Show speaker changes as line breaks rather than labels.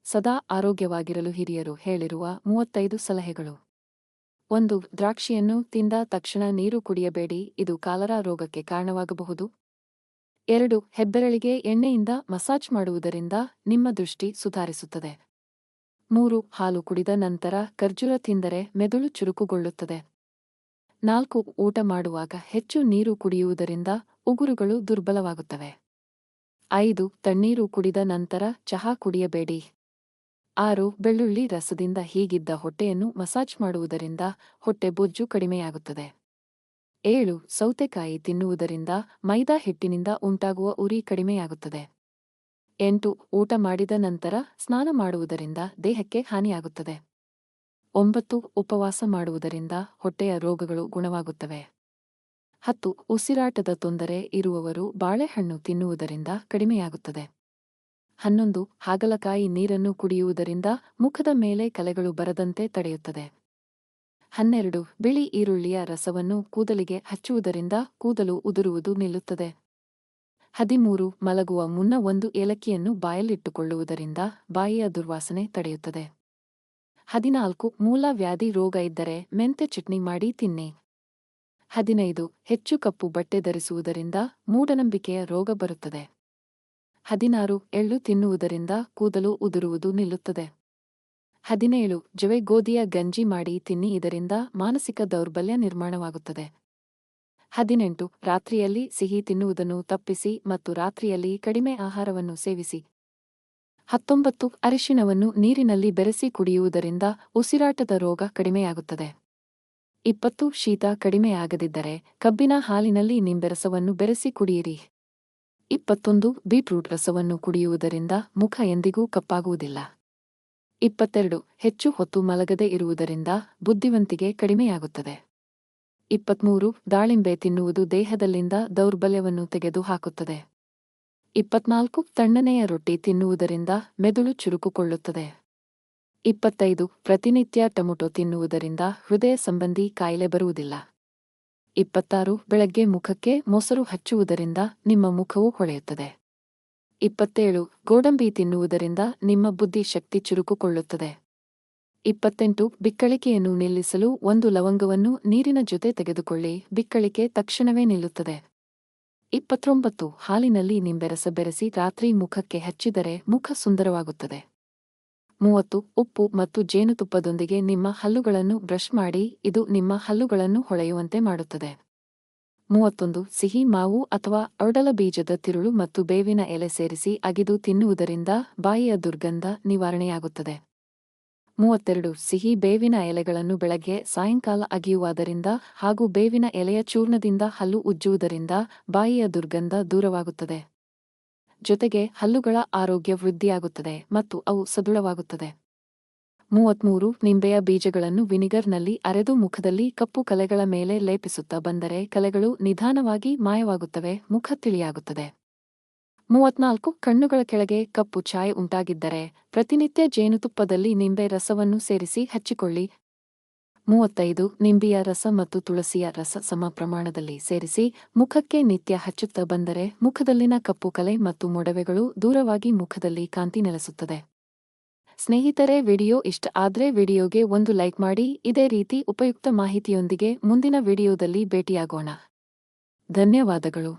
ಸದಾ ಆರೋಗ್ಯವಾಗಿರಲು ಹಿರಿಯರು ಹೇಳಿರುವ 35 ಸಲಹೆಗಳು. 1. ದ್ರಾಕ್ಷಿಯನ್ನು ತಿಂದ ತಕ್ಷಣ ನೀರು ಕುಡಿಯಬೇಡಿ, ಇದು ಕಾಲರಾ ರೋಗಕ್ಕೆ ಕಾರಣವಾಗಬಹುದು. 2. ಹೆಬ್ಬೆರಳಿಗೆ ಎಣ್ಣೆಯಿಂದ ಮಸಾಜ್ ಮಾಡುವುದರಿಂದ ನಿಮ್ಮ ದೃಷ್ಟಿ ಸುಧಾರಿಸುತ್ತದೆ. 3. ಹಾಲು ಕುಡಿದ ನಂತರ ಖರ್ಜೂರ ತಿಂದರೆ ಮೆದುಳು ಚುರುಕುಗೊಳ್ಳುತ್ತದೆ. 4. ಊಟ ಮಾಡುವಾಗ ಹೆಚ್ಚು ನೀರು ಕುಡಿಯುವುದರಿಂದ ಉಗುರುಗಳು ದುರ್ಬಲವಾಗುತ್ತವೆ. 5. ತಣ್ಣೀರು ಕುಡಿದ ನಂತರ ಚಹಾ ಕುಡಿಯಬೇಡಿ. 6. ಬೆಳ್ಳುಳ್ಳಿ ರಸದಿಂದ ಹೀಗಿದ್ದ ಹೊಟ್ಟೆಯನ್ನು ಮಸಾಜ್ ಮಾಡುವುದರಿಂದ ಹೊಟ್ಟೆ ಬೊಜ್ಜು ಕಡಿಮೆಯಾಗುತ್ತದೆ. 7. ಸೌತೆಕಾಯಿ ತಿನ್ನುವುದರಿಂದ ಮೈದಾ ಹಿಟ್ಟಿನಿಂದ ಉಂಟಾಗುವ ಉರಿ ಕಡಿಮೆಯಾಗುತ್ತದೆ. 8. ಊಟ ಮಾಡಿದ ನಂತರ ಸ್ನಾನ ಮಾಡುವುದರಿಂದ ದೇಹಕ್ಕೆ ಹಾನಿಯಾಗುತ್ತದೆ. 9. ಉಪವಾಸ ಮಾಡುವುದರಿಂದ ಹೊಟ್ಟೆಯ ರೋಗಗಳು ಗುಣವಾಗುತ್ತವೆ. 10. ಉಸಿರಾಟದ ತೊಂದರೆ ಇರುವವರು ಬಾಳೆಹಣ್ಣು ತಿನ್ನುವುದರಿಂದ ಕಡಿಮೆಯಾಗುತ್ತದೆ. 11. ಹಾಗಲಕಾಯಿ ನೀರನ್ನು ಕುಡಿಯುವುದರಿಂದ ಮುಖದ ಮೇಲೆ ಕಲೆಗಳು ಬರದಂತೆ ತಡೆಯುತ್ತದೆ. 12. ಬಿಳಿ ಈರುಳ್ಳಿಯ ರಸವನ್ನು ಕೂದಲಿಗೆ ಹಚ್ಚುವುದರಿಂದ ಕೂದಲು ಉದುರುವುದು ನಿಲ್ಲುತ್ತದೆ. 13. ಮಲಗುವ ಮುನ್ನ 1 ಏಲಕ್ಕಿಯನ್ನು ಬಾಯಲ್ಲಿಟ್ಟುಕೊಳ್ಳುವುದರಿಂದ ಬಾಯಿಯ ದುರ್ವಾಸನೆ ತಡೆಯುತ್ತದೆ. 14. ಮೂಲವ್ಯಾಧಿ ರೋಗ ಇದ್ದರೆ ಮೆಂತೆ ಚಟ್ನಿ ಮಾಡಿ ತಿನ್ನಿ. 15. ಹೆಚ್ಚು ಕಪ್ಪು ಬಟ್ಟೆ ಧರಿಸುವುದರಿಂದ ಮೂಢನಂಬಿಕೆಯ ರೋಗ ಬರುತ್ತದೆ. 16. ಎಳ್ಳು ತಿನ್ನುವುದರಿಂದ ಕೂದಲು ಉದುರುವುದು ನಿಲ್ಲುತ್ತದೆ. 17. ಜವೆ ಗೋಧಿಯ ಗಂಜಿ ಮಾಡಿ ತಿನ್ನಿ, ಇದರಿಂದ ಮಾನಸಿಕ ದೌರ್ಬಲ್ಯ ನಿರ್ಮಾಣವಾಗುತ್ತದೆ. 18. ರಾತ್ರಿಯಲ್ಲಿ ಸಿಹಿ ತಿನ್ನುವುದನ್ನು ತಪ್ಪಿಸಿ ಮತ್ತು ರಾತ್ರಿಯಲ್ಲಿ ಕಡಿಮೆ ಆಹಾರವನ್ನು ಸೇವಿಸಿ. 19. ಅರಿಶಿಣವನ್ನು ನೀರಿನಲ್ಲಿ ಬೆರೆಸಿ ಕುಡಿಯುವುದರಿಂದ ಉಸಿರಾಟದ ರೋಗ ಕಡಿಮೆಯಾಗುತ್ತದೆ. 20. ಶೀತ ಕಡಿಮೆಯಾಗದಿದ್ದರೆ ಕಬ್ಬಿನ ಹಾಲಿನಲ್ಲಿ ನಿಂಬೆರಸವನ್ನು ಬೆರೆಸಿ ಕುಡಿಯಿರಿ. 21. ಬೀಟ್ರೂಟ್ ರಸವನ್ನು ಕುಡಿಯುವುದರಿಂದ ಮುಖ ಎಂದಿಗೂ ಕಪ್ಪಾಗುವುದಿಲ್ಲ. 22. ಹೆಚ್ಚು ಹೊತ್ತು ಮಲಗದೆ ಇರುವುದರಿಂದ ಬುದ್ಧಿವಂತಿಕೆ ಕಡಿಮೆಯಾಗುತ್ತದೆ. 23. ದಾಳಿಂಬೆ ತಿನ್ನುವುದು ದೇಹದಲ್ಲಿಂದ ದೌರ್ಬಲ್ಯವನ್ನು ತೆಗೆದು ಹಾಕುತ್ತದೆ. 24. ತಣ್ಣನೆಯ ರೊಟ್ಟಿ ತಿನ್ನುವುದರಿಂದ ಮೆದುಳು ಚುರುಕುಗೊಳ್ಳುತ್ತದೆ. 25. ಪ್ರತಿನಿತ್ಯ ಟೊಮೆಟೊ ತಿನ್ನುವುದರಿಂದ ಹೃದಯ ಸಂಬಂಧಿ ಕಾಯಿಲೆ ಬರುವುದಿಲ್ಲ. 26. ಬೆಳಗ್ಗೆ ಮುಖಕ್ಕೆ ಮೊಸರು ಹಚ್ಚುವುದರಿಂದ ನಿಮ್ಮ ಮುಖವು ಹೊಳೆಯುತ್ತದೆ. 27. ಗೋಡಂಬಿ ತಿನ್ನುವುದರಿಂದ ನಿಮ್ಮ ಬುದ್ಧಿ ಶಕ್ತಿ ಚುರುಕುಗೊಳ್ಳುತ್ತದೆ. 28. ಬಿಕ್ಕಳಿಕೆಯನ್ನು ನಿಲ್ಲಿಸಲು 1 ಲವಂಗವನ್ನು ನೀರಿನ ಜೊತೆ ತೆಗೆದುಕೊಳ್ಳಿ, ಬಿಕ್ಕಳಿಕೆ ತಕ್ಷಣವೇ ನಿಲ್ಲುತ್ತದೆ. 29. ಹಾಲಿನಲ್ಲಿ ನಿಂಬೆರಸ ಬೆರೆಸಿ ರಾತ್ರಿ ಮುಖಕ್ಕೆ ಹಚ್ಚಿದರೆ ಮುಖ ಸುಂದರವಾಗುತ್ತದೆ. 30. ಉಪ್ಪು ಮತ್ತು ಜೇನುತುಪ್ಪದೊಂದಿಗೆ ನಿಮ್ಮ ಹಲ್ಲುಗಳನ್ನು ಬ್ರಷ್ ಮಾಡಿ, ಇದು ನಿಮ್ಮ ಹಲ್ಲುಗಳನ್ನು ಹೊಳೆಯುವಂತೆ ಮಾಡುತ್ತದೆ. 31. ಸಿಹಿ ಮಾವು ಅಥವಾ ಔಡಲ ಬೀಜದ ತಿರುಳು ಮತ್ತು ಬೇವಿನ ಎಲೆ ಸೇರಿಸಿ ಅಗಿದು ತಿನ್ನುವುದರಿಂದ ಬಾಯಿಯ ದುರ್ಗಂಧ ನಿವಾರಣೆಯಾಗುತ್ತದೆ. 32. ಸಿಹಿ ಬೇವಿನ ಎಲೆಗಳನ್ನು ಬೆಳಗ್ಗೆ ಸಾಯಂಕಾಲ ಅಗಿಯುವುದರಿಂದ ಹಾಗೂ ಬೇವಿನ ಎಲೆಯ ಚೂರ್ಣದಿಂದ ಹಲ್ಲು ಉಜ್ಜುವುದರಿಂದ ಬಾಯಿಯ ದುರ್ಗಂಧ ದೂರವಾಗುತ್ತದೆ. ಜೊತೆಗೆ ಹಲ್ಲುಗಳ ಆರೋಗ್ಯ ವೃದ್ಧಿಯಾಗುತ್ತದೆ ಮತ್ತು ಅವು ಸದೃಢವಾಗುತ್ತದೆ. 33. ನಿಂಬೆಯ ಬೀಜಗಳನ್ನು ವಿನಿಗರ್ನಲ್ಲಿ ಅರೆದು ಮುಖದಲ್ಲಿ ಕಪ್ಪು ಕಲೆಗಳ ಮೇಲೆ ಲೇಪಿಸುತ್ತಾ ಬಂದರೆ ಕಲೆಗಳು ನಿಧಾನವಾಗಿ ಮಾಯವಾಗುತ್ತವೆ, ಮುಖ ತಿಳಿಯಾಗುತ್ತದೆ. 34. ಕಣ್ಣುಗಳ ಕೆಳಗೆ ಕಪ್ಪು ಛಾಯೆ ಉಂಟಾಗಿದ್ದರೆ ಪ್ರತಿನಿತ್ಯ ಜೇನುತುಪ್ಪದಲ್ಲಿ ನಿಂಬೆ ರಸವನ್ನು ಸೇರಿಸಿ ಹಚ್ಚಿಕೊಳ್ಳಿ. 35. ನಿಂಬೆಯ ರಸ ಮತ್ತು ತುಳಸಿಯ ರಸ ಸಮ ಪ್ರಮಾಣದಲ್ಲಿ ಸೇರಿಸಿ ಮುಖಕ್ಕೆ ನಿತ್ಯ ಹಚ್ಚುತ್ತಾ ಬಂದರೆ ಮುಖದಲ್ಲಿನ ಕಪ್ಪು ಕಲೆ ಮತ್ತು ಮೊಡವೆಗಳು ದೂರವಾಗಿ ಮುಖದಲ್ಲಿ ಕಾಂತಿ ನೆಲೆಸುತ್ತದೆ. ಸ್ನೇಹಿತರೆ, ವಿಡಿಯೋ ಇಷ್ಟ ಆದ್ರೆ ವಿಡಿಯೋಗೆ ಒಂದು ಲೈಕ್ ಮಾಡಿ. ಇದೇ ರೀತಿ ಉಪಯುಕ್ತ ಮಾಹಿತಿಯೊಂದಿಗೆ ಮುಂದಿನ ವಿಡಿಯೋದಲ್ಲಿ ಭೇಟಿಯಾಗೋಣ. ಧನ್ಯವಾದಗಳು.